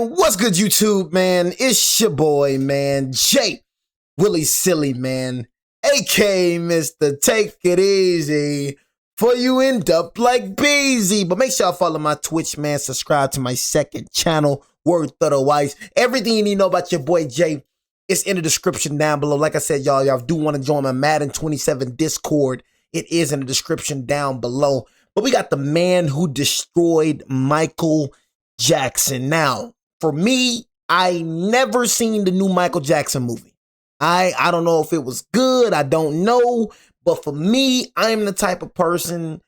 man? What's good, YouTube, man? It's your boy, man, Jay Willie Silly, man, aka Mr. Take It Easy, for you end up like Beezy. But make sure y'all follow my Twitch, man. Subscribe to my second channel, Word Otherwise. Everything you need to know about your boy Jay is in the description down below. Like I said, y'all do want to join my Madden 27 Discord. It is in the description down below. But we got the man who destroyed Michael Jackson. Now, for me, I never seen the new Michael Jackson movie. I don't know if it was good. I don't know. But for me, I'm the type of person,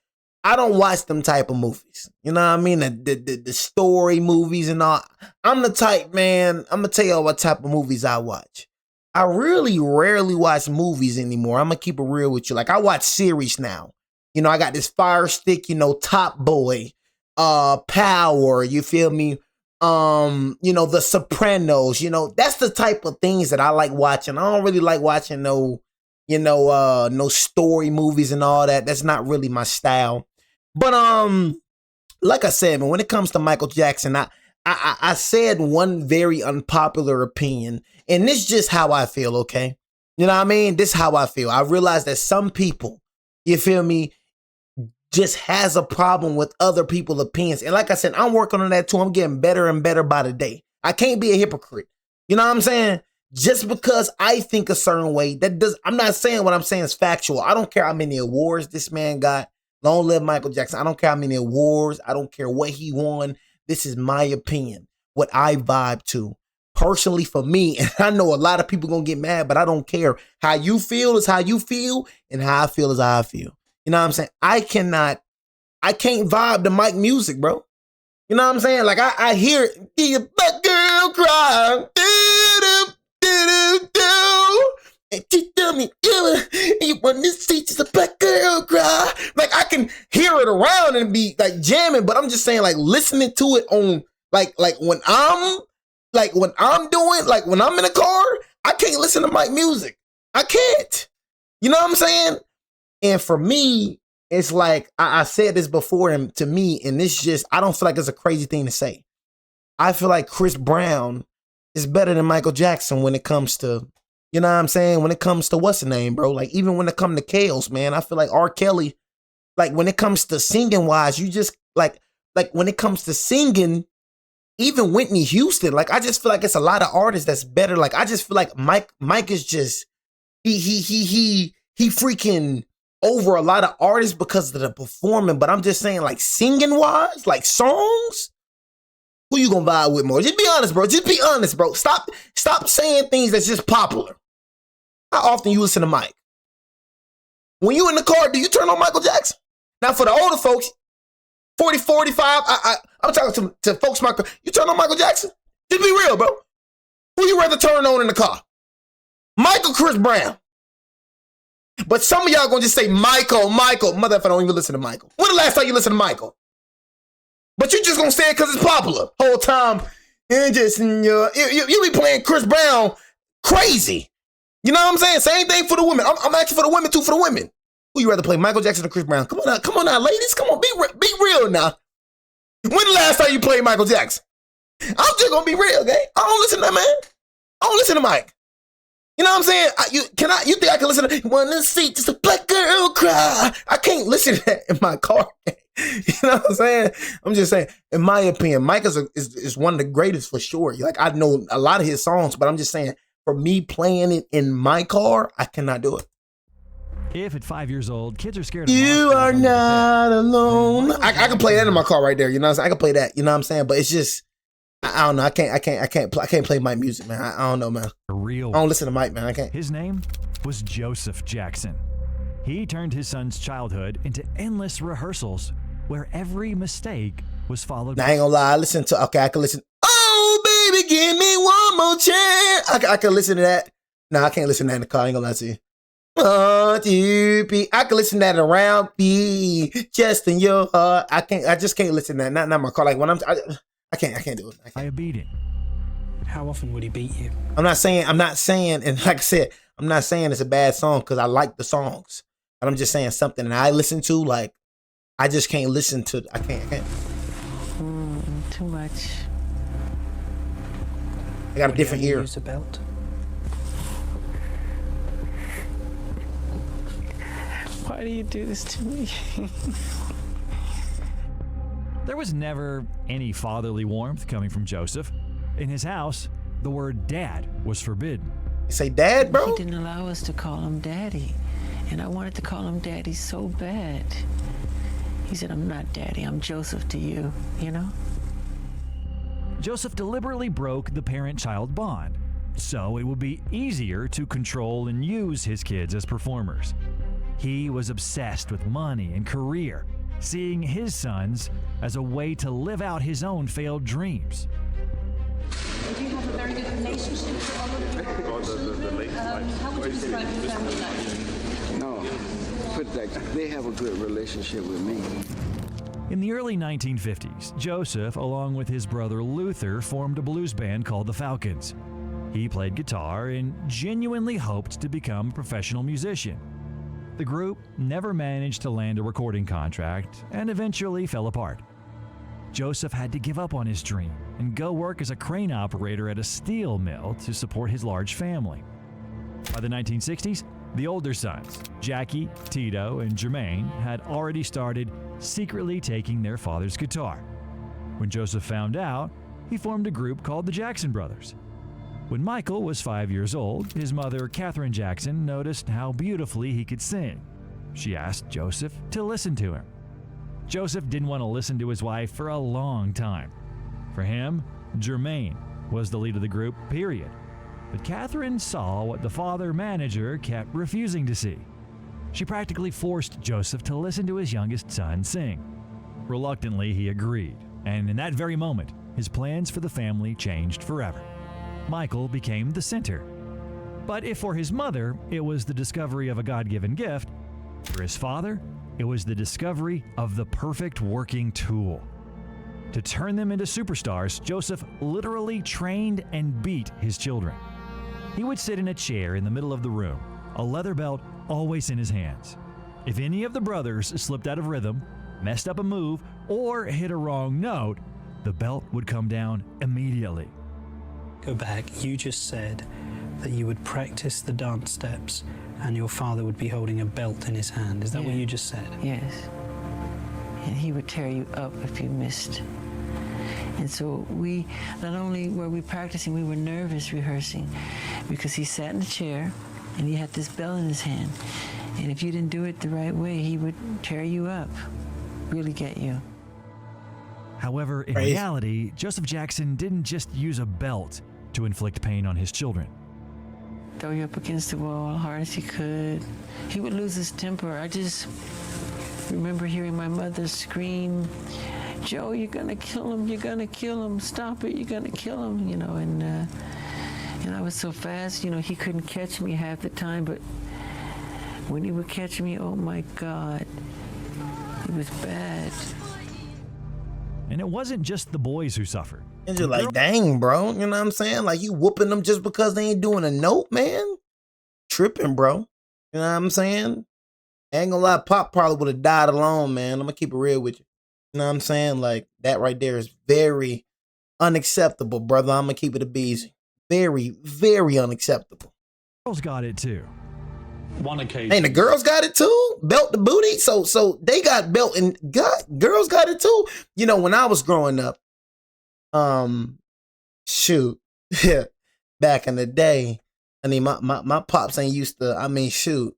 I don't watch them type of movies. You know what I mean? The story movies and all. I'm the type, man, I'm going to tell y'all what type of movies I watch. I really rarely watch movies anymore. I'm going to keep it real with you. Like, I watch series now. You know, I got this Fire Stick, you know, Top Boy, Power, you feel me? You know, The Sopranos, you know, that's the type of things that I like watching. I don't really like watching no story movies and all that. That's not really my style. But like I said, man, when it comes to Michael Jackson, I said one very unpopular opinion, and this is just how I feel, okay? You know what I mean? This is how I feel. I realize that some people, you feel me, just has a problem with other people's opinions. And like I said, I'm working on that too. I'm getting better and better by the day. I can't be a hypocrite. You know what I'm saying? Just because I think a certain way, I'm not saying what I'm saying is factual. I don't care how many awards this man got. Long live Michael Jackson. I don't care how many awards. I don't care what he won. This is my opinion, what I vibe to. Personally, for me, and I know a lot of people gonna get mad, but I don't care. How you feel is how you feel, and how I feel is how I feel. You know what I'm saying? I can't vibe to Mike music, bro. You know what I'm saying? Like, I hear it. The black girl cry. And she tell me, you want this seat just a black girl cry. Like, I can hear it around and be like jamming, but I'm just saying, like, listening to it on like when I'm doing, like when I'm in a car, I can't listen to Mike music. I can't. You know what I'm saying? And for me, it's like, I said this before, and to me, and this just, I don't feel like it's a crazy thing to say. I feel like Chris Brown is better than Michael Jackson when it comes to, you know what I'm saying? When it comes to what's the name, bro? Like, even when it comes to Kales, man, I feel like R. Kelly, like when it comes to singing wise, you just like when it comes to singing, even Whitney Houston, like, I just feel like it's a lot of artists that's better. Like, I just feel like Mike is just, he freaking over a lot of artists because of the performing. But I'm just saying, like, singing wise, like songs, who you gonna vibe with more? Just be honest, bro. Just be honest, bro. Stop saying things that's just popular. How often you listen to Mike? When you in the car, do you turn on Michael Jackson? Now, for the older folks, 40, 45, I'm talking to folks, Michael, you turn on Michael Jackson? Just be real, bro. Who you rather turn on in the car? Mike or Chris Brown? But some of y'all gonna just say Michael. Motherfucker, don't even listen to Michael. When the last time you listened to Michael? But you just gonna say it because it's popular. Whole time, you be playing Chris Brown crazy. You know what I'm saying? Same thing for the women. I'm actually for the women too, for the women. Who you rather play, Michael Jackson or Chris Brown? Come on now, ladies. Come on, be real now. When the last time you played Michael Jackson? I'm just gonna be real, okay? I don't listen to that, man. I don't listen to Mike. You know what I'm saying? You think I can listen to Wanna See Just a Black Girl Cry? I can't listen to that in my car. You know what I'm saying? I'm just saying, in my opinion, Mike is one of the greatest for sure. Like, I know a lot of his songs, but I'm just saying, for me playing it in my car, I cannot do it. If at 5 years old, kids are scared of You are not alone. I can play that in my car right there. You know what I'm saying? I can play that. You know what I'm saying? But it's just, I don't know. I can't play Mike music, man. I don't know, man. I don't listen to Mike, man. I can't. His name was Joseph Jackson. He turned his son's childhood into endless rehearsals where every mistake was followed by... I ain't gonna lie. I can listen. Oh, baby, give me one more chance. I can listen to that. No, I can't listen to that in the car. I ain't gonna lie to you. I can listen to that around be just in your heart. I just can't listen to that. Not in my car. Like, when I can't do it. By a beating. How often would he beat you? I'm not saying, and like I said, I'm not saying it's a bad song because I like the songs. But I'm just saying something that I listen to, like, I just can't listen to. I can't. Too much. I got a different ear. Use a belt. Why do you do this to me? There was never any fatherly warmth coming from Joseph. In his house, the word dad was forbidden. You say dad, bro? He didn't allow us to call him daddy. And I wanted to call him daddy so bad. He said, I'm not daddy, I'm Joseph to you, you know? Joseph deliberately broke the parent-child bond, so it would be easier to control and use his kids as performers. He was obsessed with money and career, seeing his sons as a way to live out his own failed dreams. Do you have a very good relationship with all of your children? How would you describe your family life? No, but they have a good relationship with me. In the early 1950s, Joseph, along with his brother Luther, formed a blues band called the Falcons. He played guitar and genuinely hoped to become a professional musician. The group never managed to land a recording contract and eventually fell apart. Joseph had to give up on his dream and go work as a crane operator at a steel mill to support his large family. By the 1960s, the older sons, Jackie, Tito, and Jermaine, had already started secretly taking their father's guitar. When Joseph found out, he formed a group called the Jackson Brothers. When Michael was 5 years old, his mother, Katherine Jackson, noticed how beautifully he could sing. She asked Joseph to listen to him. Joseph didn't want to listen to his wife for a long time. For him, Jermaine was the lead of the group, period. But Katherine saw what the father manager kept refusing to see. She practically forced Joseph to listen to his youngest son sing. Reluctantly, he agreed, and in that very moment, his plans for the family changed forever. Michael became the center. But if for his mother, it was the discovery of a God-given gift, for his father, it was the discovery of the perfect working tool. To turn them into superstars, Joseph literally trained and beat his children. He would sit in a chair in the middle of the room, a leather belt always in his hands. If any of the brothers slipped out of rhythm, messed up a move, or hit a wrong note, the belt would come down immediately. Go back. You just said that you would practice the dance steps and your father would be holding a belt in his hand. Is that what you just said? Yes. And he would tear you up if you missed. And so we, not only were we practicing, we were nervous rehearsing because he sat in a chair and he had this belt in his hand. And if you didn't do it the right way, he would tear you up, really get you. However, in reality, Joseph Jackson didn't just use a belt to inflict pain on his children. Throw you up against the wall as hard as he could. He would lose his temper. I just remember hearing my mother scream, Joe, you're gonna kill him, you're gonna kill him, stop it, you're gonna kill him, you know, and I was so fast, you know, he couldn't catch me half the time, but when he would catch me, oh my God, it was bad. And it wasn't just the boys who suffered. And you're like, dang, bro, you know what I'm saying? Like, you whooping them just because they ain't doing a note, man? Tripping, bro. You know what I'm saying? Ain't gonna lie, Pop probably would have died alone, man. I'm gonna keep it real with you. You know what I'm saying? Like, that right there is very unacceptable, brother. I'm gonna keep it a beezy. Very, very unacceptable. Girls got it too. One occasion. And the girls got it too? Belt the booty? So they got belt and girls got it too? You know, when I was growing up, shoot, back in the day, I mean, my pops ain't used to, I mean, shoot.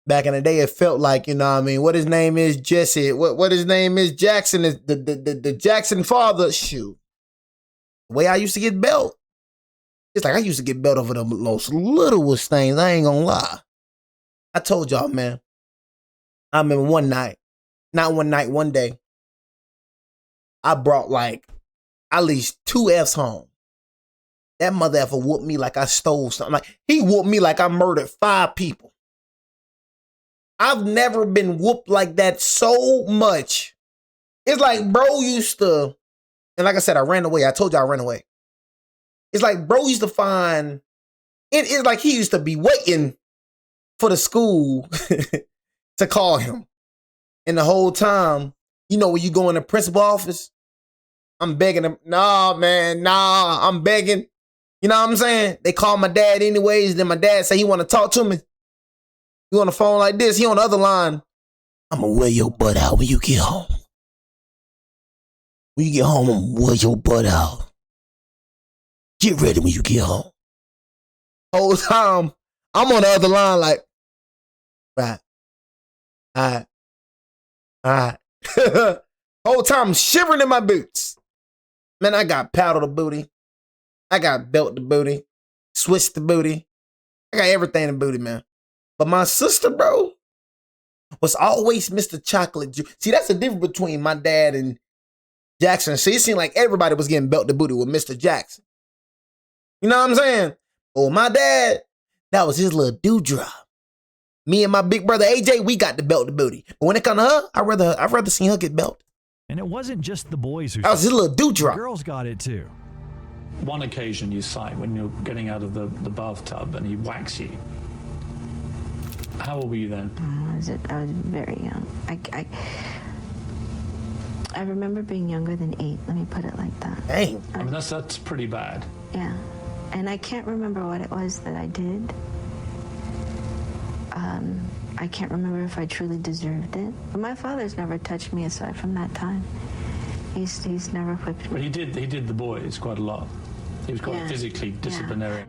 Back in the day, it felt like, you know what I mean, what his name is, Jesse, what his name is, Jackson, is the Jackson father, shoot. The way I used to get belt, it's like I used to get belt over the most littlest things, I ain't gonna lie. I told y'all, man, I remember one day, I brought like at least 2 F's home. That mother effer whooped me like I stole something. Like, he whooped me like I murdered 5 people. I've never been whooped like that so much. It's like bro used to, and like I said, I ran away. I told you I ran away. It's like bro used to find, it's like he used to be waiting for the school to call him. And the whole time, you know, when you go in the principal office, I'm begging him, nah, man, nah, I'm begging. You know what I'm saying? They call my dad anyways. Then my dad say he want to talk to me. He on the phone like this. He on the other line. I'm going to wear your butt out when you get home. When you get home, I'm going to wear your butt out. Get ready when you get home. Whole time, I'm on the other line like, right. All right. Whole time, I'm shivering in my boots. Man, I got paddle the booty. I got belt the booty. Switch the booty. I got everything in booty, man. But my sister, bro, was always Mr. Chocolate Juice. See, that's the difference between my dad and Jackson. See, it seemed like everybody was getting belt the booty with Mr. Jackson. You know what I'm saying? Oh, my dad, that was his little dewdrop. Me and my big brother AJ, we got the belt the booty. But when it come to her, I'd rather see her get belt. And it wasn't just the boys who. That was his little dewdrop. The girls got it too. One occasion you cite when you're getting out of the bathtub and he whacks you. How old were you then? I was very young. I remember being younger than 8. Let me put it like that. Dang. I mean, that's pretty bad. Yeah. And I can't remember what it was that I did. I can't remember if I truly deserved it. But my father's never touched me aside from that time. He's never whipped me. But he did the boys quite a lot. He was quite physically disciplinary.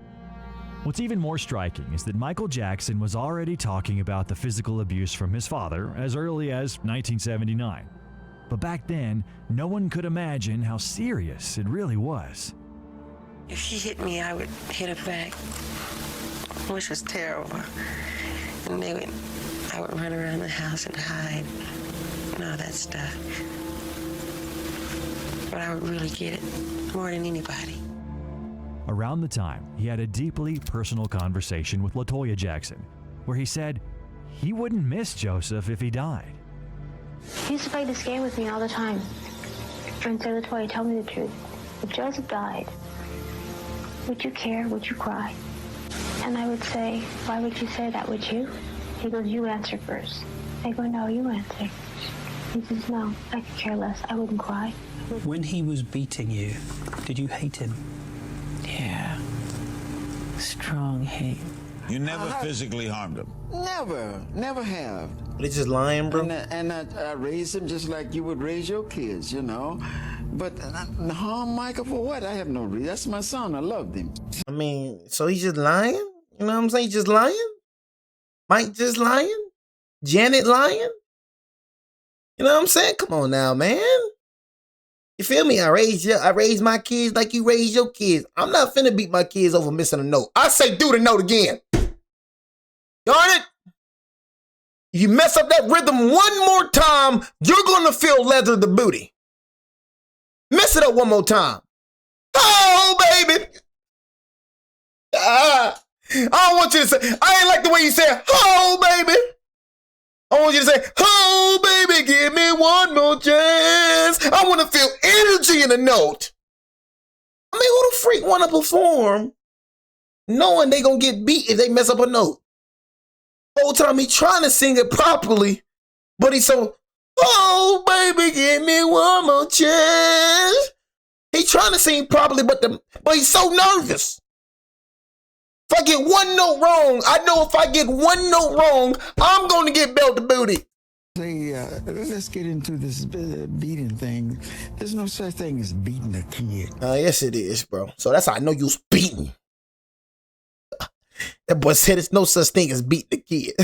What's even more striking is that Michael Jackson was already talking about the physical abuse from his father as early as 1979. But back then, no one could imagine how serious it really was. If she hit me, I would hit her back, which was terrible. And I would run around the house and hide and all that stuff. But I would really get it more than anybody. Around the time, he had a deeply personal conversation with LaToya Jackson, where he said he wouldn't miss Joseph if he died. He used to play this game with me all the time. And say, LaToya, tell me the truth. If Joseph died, would you care? Would you cry? And I would say, why would you say that? Would you? He goes, you answer first. I go, no, you answer. He says, no, I could care less. I wouldn't cry. When he was beating you, did you hate him? Yeah. Strong hate. You never physically harmed him? Never have. They just lying, bro. And I raised him just like you would raise your kids, you know. But harm Michael for what? I have no reason. That's my son. I loved him. I mean, so he's just lying? You know what I'm saying? He's just lying? Mike just lying? Janet lying? You know what I'm saying? Come on now, man. You feel me? I raised my kids like you raised your kids. I'm not finna beat my kids over missing a note. I say do the note again. Darn it. If you mess up that rhythm one more time, you're gonna feel leather the booty. Mess it up one more time. Oh, baby. I don't want you to say, I ain't like the way you said, oh, baby. I want you to say, oh, baby, give me one more chance. I want to feel energy in the note. I mean, who the freak want to perform knowing they going to get beat if they mess up a note? Whole time he trying to sing it properly, but he's so, oh, baby, give me one more chance. He trying to sing properly, but he's so nervous. If I get one note wrong, I know if I get one note wrong, I'm going to get belt to booty. Let's get into this beating thing. There's no such thing as beating a kid. Yes, it is, bro. So that's how I know you was beating. That boy said there's no such thing as beating a kid.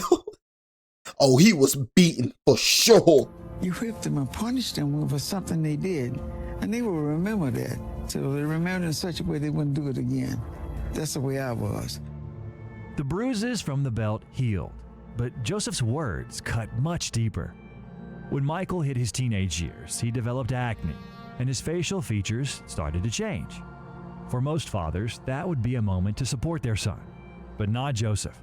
Oh, he was beaten for sure. You whipped them and punished them for something they did, and they will remember that. So they remember in such a way they wouldn't do it again. That's the way I was. The bruises from the belt healed, but Joseph's words cut much deeper. When Michael hit his teenage years, he developed acne, and his facial features started to change. For most fathers, that would be a moment to support their son, but not Joseph.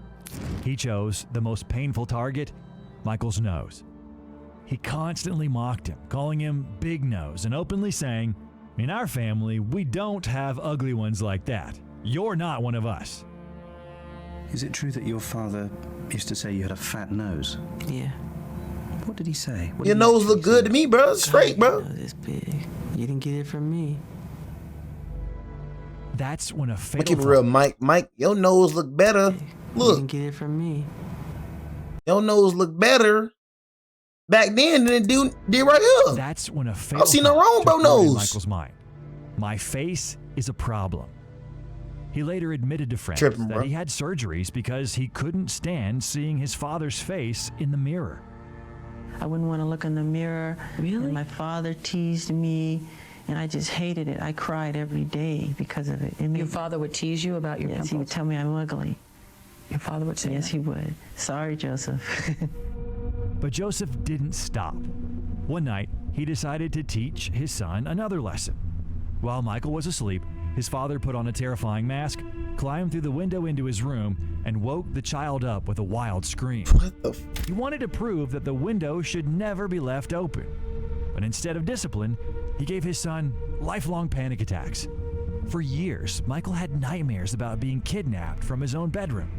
He chose the most painful target, Michael's nose. He constantly mocked him, calling him Big Nose, and openly saying, in our family, we don't have ugly ones like that. You're not one of us. Is it true that your father used to say you had a fat nose? Yeah. What did he say? Your nose look good to me, bro. Straight, bro. This big. You didn't get it from me. That's when a fatal keep it real, Mike. Mike, your nose look better. You Look, didn't get it from me. your nose look better back then than it did right here. That's when a I fatal don't see no thought wrong, bro. took root in Nose. Michael's mind. My face is a problem. He later admitted to friends Tripping, that bro. he had surgeries because he couldn't stand seeing his father's face in the mirror. I wouldn't want to look in the mirror. Really? And my father teased me, and I just hated it. I cried every day because of it. Your father would tease you about your Yes, pimples? he would tell me I'm ugly. Your father would say Yes, that? he would. Sorry, Joseph. But Joseph didn't stop. One night, he decided to teach his son another lesson. While Michael was asleep, his father put on a terrifying mask, climbed through the window into his room, and woke the child up with a wild scream. What the He wanted to prove that the window should never be left open. But instead of discipline, he gave his son lifelong panic attacks. For years, Michael had nightmares about being kidnapped from his own bedroom.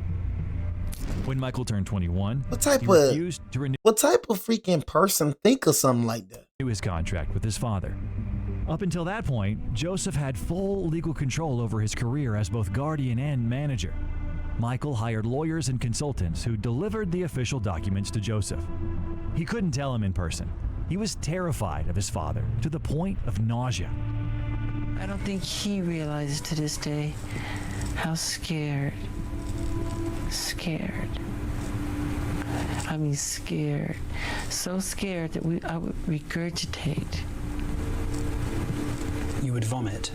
When Michael turned 21, What type he of- refused to renew What type of freaking person think of something like that? his contract with his father. Up until that point, Joseph had full legal control over his career as both guardian and manager. Michael hired lawyers and consultants who delivered the official documents to Joseph. He couldn't tell him in person. He was terrified of his father to the point of nausea. I don't think he realizes to this day how scared. I mean scared. So scared that I would regurgitate. You would vomit.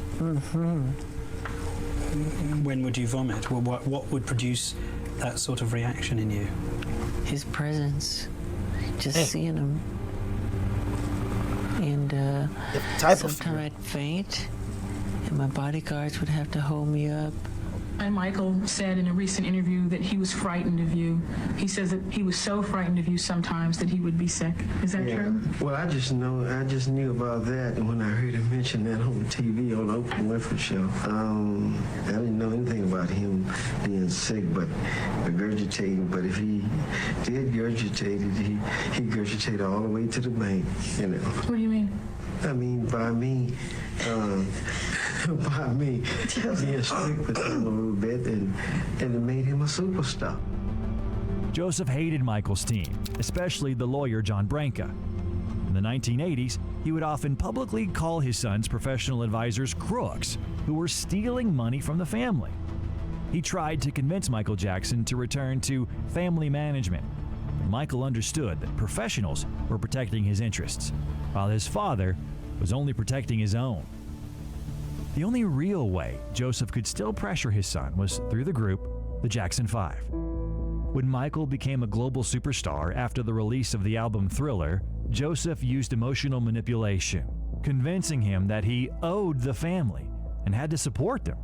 When would you vomit? Well, what would produce that sort of reaction in you? His presence, just seeing him. And Type of sometimes fear. I'd faint, and my bodyguards would have to hold me up. And Michael said in a recent interview that he was frightened of you. He says that he was so frightened of you sometimes that he would be sick. Is that true? Well, I just knew about that when I heard him mention that on TV on the Oprah Winfrey Show. I didn't know anything about him being sick, but regurgitating. But if he did regurgitate it, he regurgitated all the way to the bank. You know. What do you mean? I mean, by me being strict with him a little bit, and it made him a superstar. Joseph hated Michael's team, especially the lawyer John Branca. In the 1980s, he would often publicly call his son's professional advisors crooks who were stealing money from the family. He tried to convince Michael Jackson to return to family management, but Michael understood that professionals were protecting his interests, while his father was only protecting his own. The only real way Joseph could still pressure his son was through the group, the Jackson 5. When Michael became a global superstar after the release of the album Thriller, Joseph used emotional manipulation, convincing him that he owed the family and had to support them.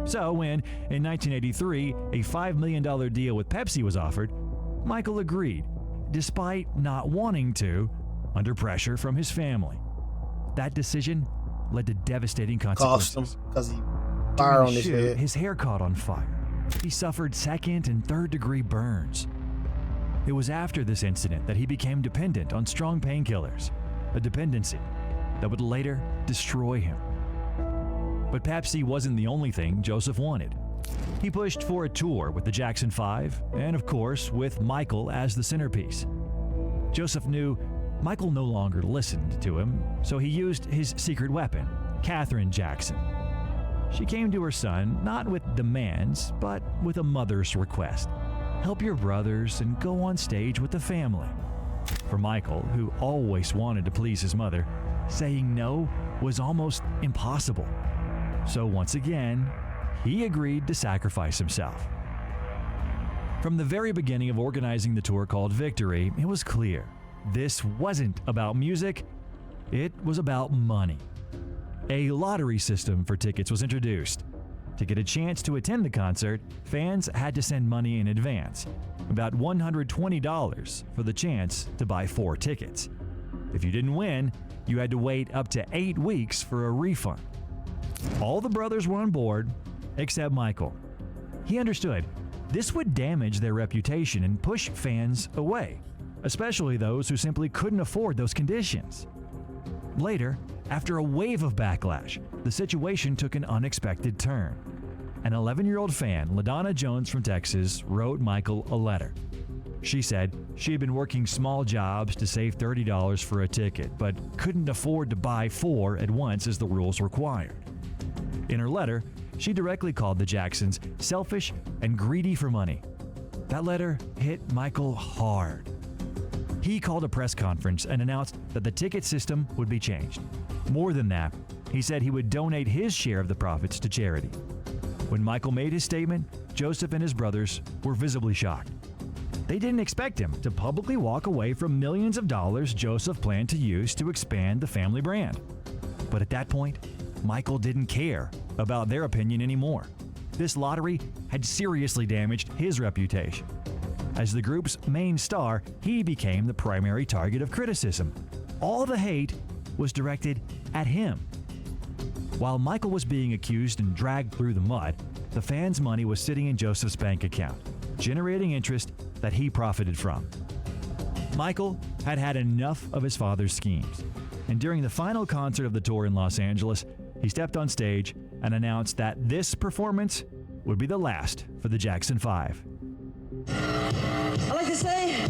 So when, in 1983, a $5 million deal with Pepsi was offered, Michael agreed, despite not wanting to, under pressure from his family. That decision led to devastating consequences. Cost him because he fire on his head. His hair caught on fire. He suffered second and third degree burns. It was after this incident that he became dependent on strong painkillers, a dependency that would later destroy him. But Pepsi wasn't the only thing Joseph wanted. He pushed for a tour with the Jackson 5, and of course, with Michael as the centerpiece. Joseph knew Michael no longer listened to him, so he used his secret weapon, Katherine Jackson. She came to her son not with demands, but with a mother's request. Help your brothers and go on stage with the family. For Michael, who always wanted to please his mother, saying no was almost impossible. So once again, he agreed to sacrifice himself. From the very beginning of organizing the tour called Victory, it was clear this wasn't about music, it was about money. A lottery system for tickets was introduced. To get a chance to attend the concert, fans had to send money in advance, about $120 for the chance to buy 4 tickets. If you didn't win, you had to wait up to 8 weeks for a refund. All the brothers were on board, except Michael. He understood this would damage their reputation and push fans away, especially those who simply couldn't afford those conditions. Later, After a wave of backlash, the situation took an unexpected turn. An 11-year-old fan, LaDonna Jones from Texas, wrote Michael a letter. She said she had been working small jobs to save $30 for a ticket, but couldn't afford to buy 4 at once as the rules required. In her letter, she directly called the Jacksons selfish and greedy for money. That letter hit Michael hard. He called a press conference and announced that the ticket system would be changed. More than that, he said he would donate his share of the profits to charity. When Michael made his statement, Joseph and his brothers were visibly shocked. They didn't expect him to publicly walk away from millions of dollars Joseph planned to use to expand the family brand. But at that point, Michael didn't care about their opinion anymore. This lottery had seriously damaged his reputation. As the group's main star, he became the primary target of criticism. All the hate was directed at him. While Michael was being accused and dragged through the mud, the fans' money was sitting in Joseph's bank account, generating interest that he profited from. Michael had had enough of his father's schemes, and during the final concert of the tour in Los Angeles, he stepped on stage and announced that this performance would be the last for the Jackson 5. I'd like to say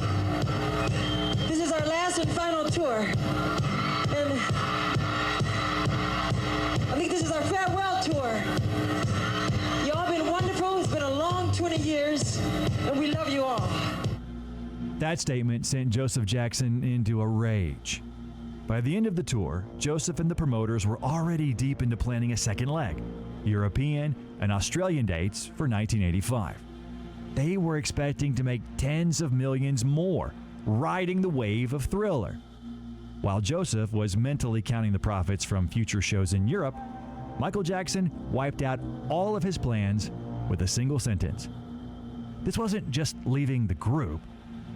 this is our last and final tour, and I think this is our farewell tour. Y'all been wonderful. It's been a long 20 years, and we love you all. That statement sent Joseph Jackson into a rage. By the end of the tour, Joseph and the promoters were already deep into planning a second leg, European and Australian dates for 1985. They were expecting to make tens of millions more, riding the wave of Thriller. While Joseph was mentally counting the profits from future shows in Europe, Michael Jackson wiped out all of his plans with a single sentence. This wasn't just leaving the group.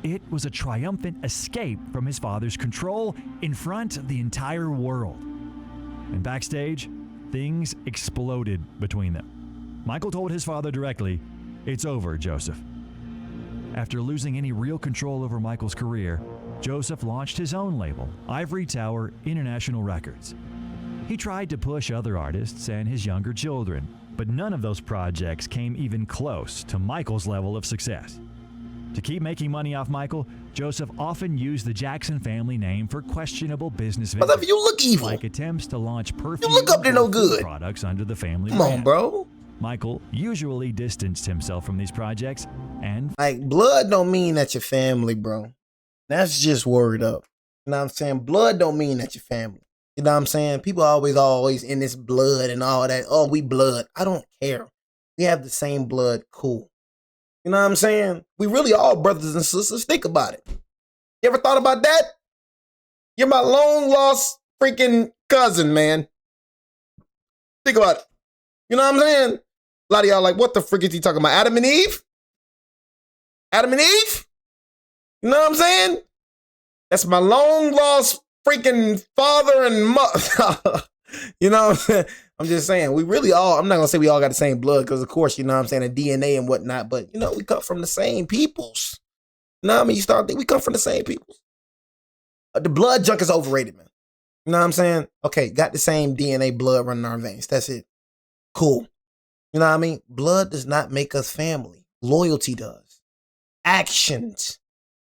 It was a triumphant escape from his father's control in front of the entire world. And backstage, things exploded between them. Michael told his father directly, "It's over, Joseph." After losing any real control over Michael's career, Joseph launched his own label, Ivory Tower International Records. He tried to push other artists and his younger children, but none of those projects came even close to Michael's level of success. To keep making money off Michael, Joseph often used the Jackson family name for questionable business ventures. You look evil. Like attempts to launch perfume you look up to no good products under the family Come brand. on, bro. Michael usually distanced himself from these projects and... Like, blood don't mean that your family, bro. That's just word up. You know what I'm saying? Blood don't mean that your family. You know what I'm saying? People always in this blood and all that. Oh, we blood. I don't care. We have the same blood. Cool. You know what I'm saying? We really all brothers and sisters. Think about it. You ever thought about that? You're my long lost freaking cousin, man. Think about it. You know what I'm saying? A lot of y'all like, what the frick is he talking about? Adam and Eve? Adam and Eve? You know what I'm saying? That's my long lost freaking father and mother. You know what I'm saying? I'm just saying, we really all, I'm not going to say we all got the same blood because, of course, you know what I'm saying, the DNA and whatnot, but, you know, we come from the same peoples. You know what I mean? You start thinking we come from the same peoples. The blood junk is overrated, man. You know what I'm saying? Okay, got the same DNA blood running in our veins. That's it. Cool. You know what I mean? Blood does not make us family. Loyalty does. Actions.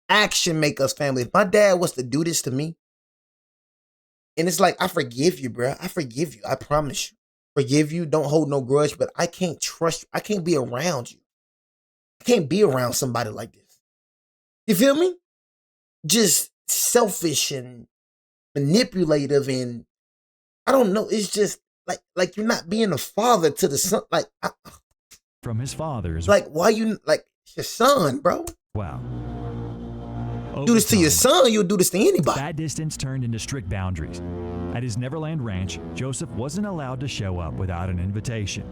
Action make us family. If my dad was to do this to me, and it's like, I forgive you, bro. I forgive you. I promise you. Forgive you. Don't hold no grudge, but I can't trust you. I can't be around you. I can't be around somebody like this. You feel me? Just selfish and manipulative and I don't know. It's just like you're not being a father to the son. Like from his father's. Like why you like it's your son, bro? Wow. Do this to your son, you'll do this to anybody. That distance turned into strict boundaries. At his Neverland ranch, Joseph wasn't allowed to show up without an invitation.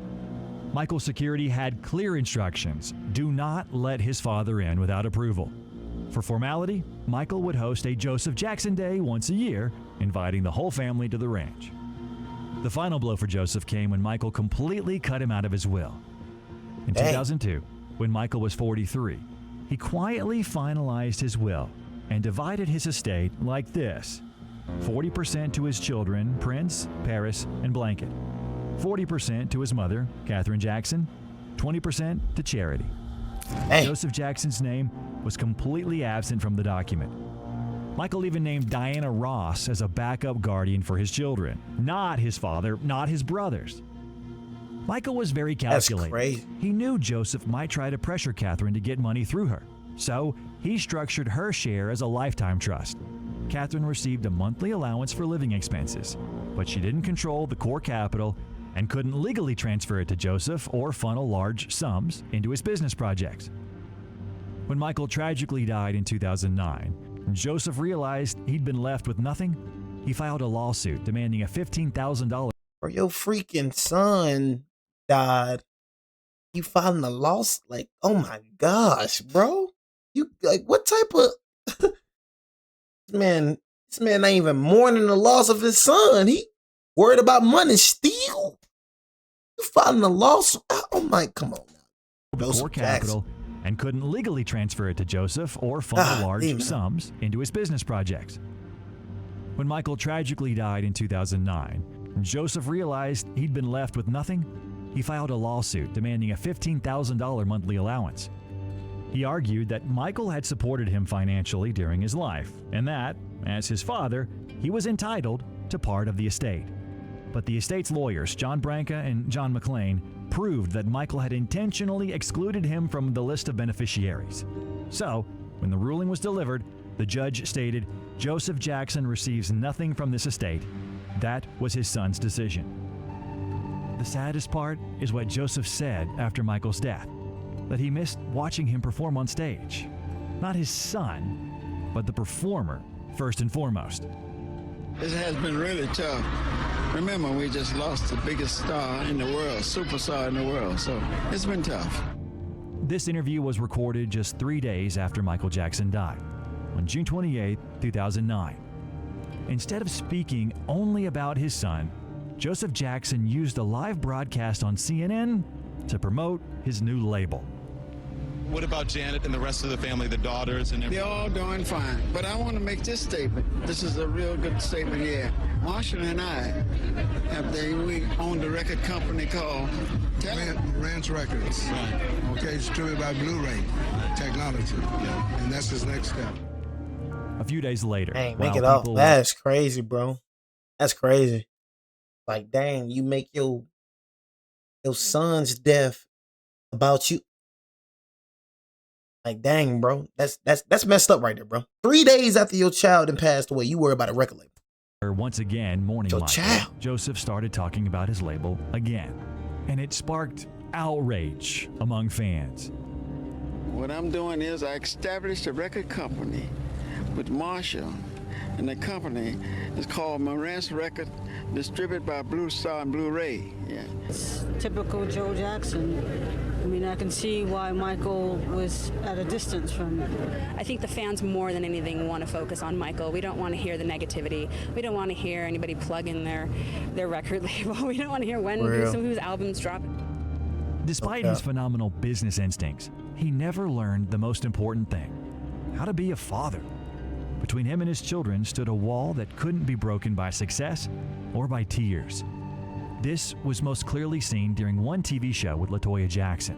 Michael's security had clear instructions: do not let his father in without approval. For formality, Michael would host a Joseph Jackson Day once a year, inviting the whole family to the ranch. The final blow for Joseph came when Michael completely cut him out of his will. In 2002, when Michael was 43, he quietly finalized his will and divided his estate like this. 40% to his children, Prince, Paris, and Blanket. 40% to his mother, Katherine Jackson. 20% to charity. Hey. Joseph Jackson's name was completely absent from the document. Michael even named Diana Ross as a backup guardian for his children. Not his father, not his brothers. Michael was very calculated. That's crazy. He knew Joseph might try to pressure Katherine to get money through her. So he structured her share as a lifetime trust. Katherine received a monthly allowance for living expenses, but she didn't control the core capital and couldn't legally transfer it to Joseph or funnel large sums into his business projects. When Michael tragically died in 2009, Joseph realized he'd been left with nothing. He filed a lawsuit demanding a $15,000. Or your freaking son died. You filing a loss? Like, oh my gosh, bro. You like what type of this man ain't even mourning the loss of his son. He worried about money still. You filing a loss? Oh my, come on now. Core capital and couldn't legally transfer it to Joseph or funnel large sums into his business projects. When Michael tragically died in 2009, Joseph realized he'd been left with nothing. He filed a lawsuit demanding a $15,000 monthly allowance. He argued that Michael had supported him financially during his life, and that, as his father, he was entitled to part of the estate. But the estate's lawyers, John Branca and John McLean, proved that Michael had intentionally excluded him from the list of beneficiaries. So, when the ruling was delivered, the judge stated Joseph Jackson receives nothing from this estate. That was his son's decision. The saddest part is what Joseph said after Michael's death, that he missed watching him perform on stage. Not his son, but the performer, first and foremost. This has been really tough. Remember, we just lost the biggest star in the world, superstar in the world, so it's been tough. This interview was recorded just 3 days after Michael Jackson died, on June 28, 2009. Instead of speaking only about his son, Joseph Jackson used a live broadcast on CNN to promote his new label. What about Janet and the rest of the family, the daughters and everything? They're all doing fine, but I want to make this statement. This is a real good statement here. Marshall and I we own the record company called Ranch Records. Right. Okay, it's distributed by Blu-ray technology, and that's his next step. A few days later, dang, make it up. That's crazy, bro. That's crazy. Like, dang, you make your son's death about you. Like, dang, bro. That's messed up right there, bro. 3 days after your child had passed away, you worry about a record label. Once again, mourning Michael, Joseph started talking about his label again, and it sparked outrage among fans. What I'm doing is I established a record company with Marshall, and the company is called Marantz Record, distributed by Blue Star and Blu-ray. Yeah. It's typical Joe Jackson. I mean, I can see why Michael was at a distance from I think the fans more than anything want to focus on Michael. We don't want to hear the negativity. We don't want to hear anybody plug in their record label. We don't want to hear whose albums drop. Despite his phenomenal business instincts, he never learned the most important thing, how to be a father. Between him and his children stood a wall that couldn't be broken by success or by tears. This was most clearly seen during one TV show with LaToya Jackson.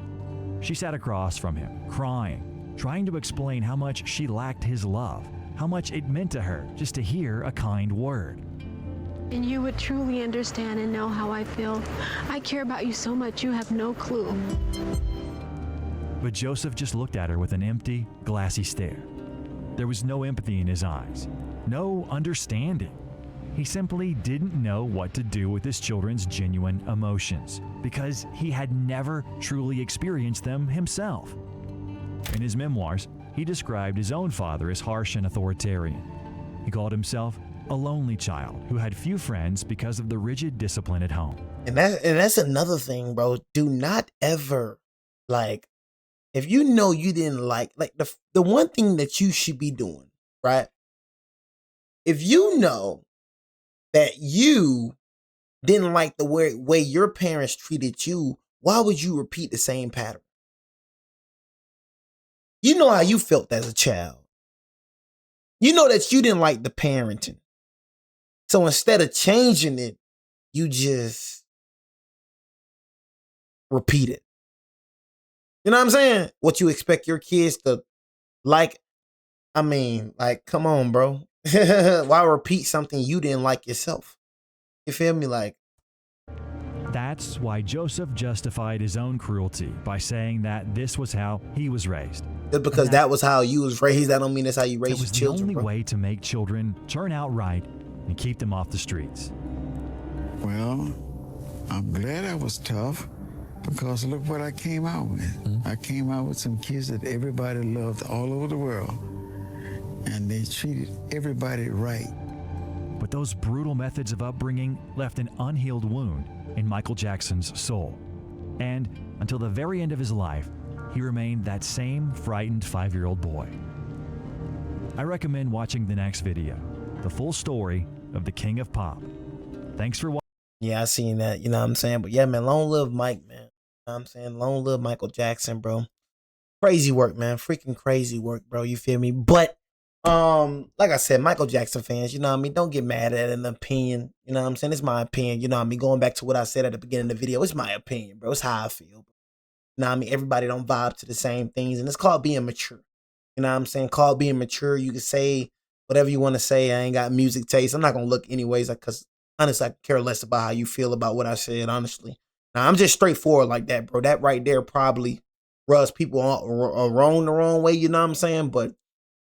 She sat across from him, crying, trying to explain how much she lacked his love, how much it meant to her just to hear a kind word. And you would truly understand and know how I feel. I care about you so much, you have no clue. But Joseph just looked at her with an empty, glassy stare. There was no empathy in his eyes, no understanding. He simply didn't know what to do with his children's genuine emotions because he had never truly experienced them himself. In his memoirs, he described his own father as harsh and authoritarian. He called himself a lonely child who had few friends because of the rigid discipline at home. And that's another thing, bro. Do not ever, like, if you know you didn't like the one thing that you should be doing, right? If you know that you didn't like the way your parents treated you, why would you repeat the same pattern? You know how you felt as a child. You know that you didn't like the parenting. So instead of changing it, you just repeat it. You know what I'm saying? What you expect your kids to like. I mean, like, come on, bro. Why repeat something you didn't like yourself? You feel me? Like, that's why Joseph justified his own cruelty by saying that this was how he was raised. Just because that was how you was raised, that don't mean that's how you raise your children. It was the only way to make children turn out right and keep them off the streets. Well, I'm glad I was tough because look what I came out with. I came out with some kids that everybody loved all over the world, and they treated everybody right. But those brutal methods of upbringing left an unhealed wound in Michael Jackson's soul. And until the very end of his life, he remained that same frightened 5-year-old boy. I recommend watching the next video, the full story of the King of Pop. Thanks for watching. Yeah, I seen that, you know what I'm saying? But yeah, man, long live Mike, man. You know what I'm saying? Long live Michael Jackson, bro. Crazy work, man. Freaking crazy work, bro. You feel me? But like I said, Michael Jackson fans, you know what I mean? Don't get mad at an opinion. You know what I'm saying? It's my opinion. You know what I mean? Going back to what I said at the beginning of the video, it's my opinion, bro. It's how I feel. You know what I mean? Everybody don't vibe to the same things, and it's called being mature. You know what I'm saying? Called being mature. You can say whatever you want to say. I ain't got music taste. I'm not gonna look anyways, like, cause honestly, I care less about how you feel about what I said. Honestly, now I'm just straightforward like that, bro. That right there probably rubs people wrong the wrong way. You know what I'm saying? But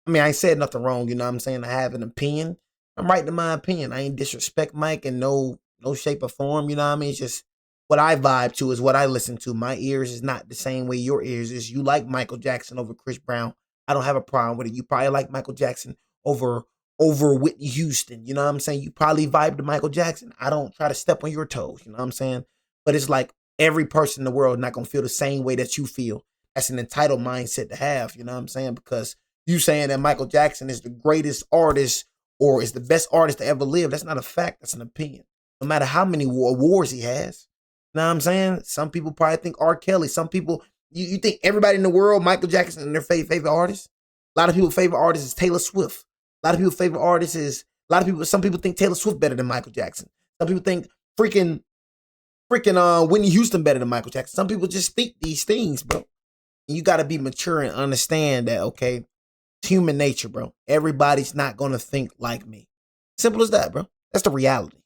I mean, I ain't said nothing wrong. You know what I'm saying? I have an opinion. I'm right to my opinion. I ain't disrespect Mike in no shape or form. You know what I mean? It's just what I vibe to is what I listen to. My ears is not the same way your ears is. You like Michael Jackson over Chris Brown. I don't have a problem with it. You probably like Michael Jackson over Whitney Houston. You know what I'm saying? You probably vibe to Michael Jackson. I don't try to step on your toes. You know what I'm saying? But it's like every person in the world not going to feel the same way that you feel. That's an entitled mindset to have. You know what I'm saying? Because you saying that Michael Jackson is the greatest artist or is the best artist to ever live, that's not a fact. That's an opinion. No matter how many awards he has. You know what I'm saying? Some people probably think R. Kelly. Some people, you think everybody in the world, Michael Jackson and their favorite artist? A lot of people's favorite artist is Taylor Swift. A lot of people's favorite artist is, some people think Taylor Swift better than Michael Jackson. Some people think freaking Whitney Houston better than Michael Jackson. Some people just think these things, bro. And you got to be mature and understand that, okay, it's human nature, bro. Everybody's not going to think like me. Simple as that, bro. That's the reality.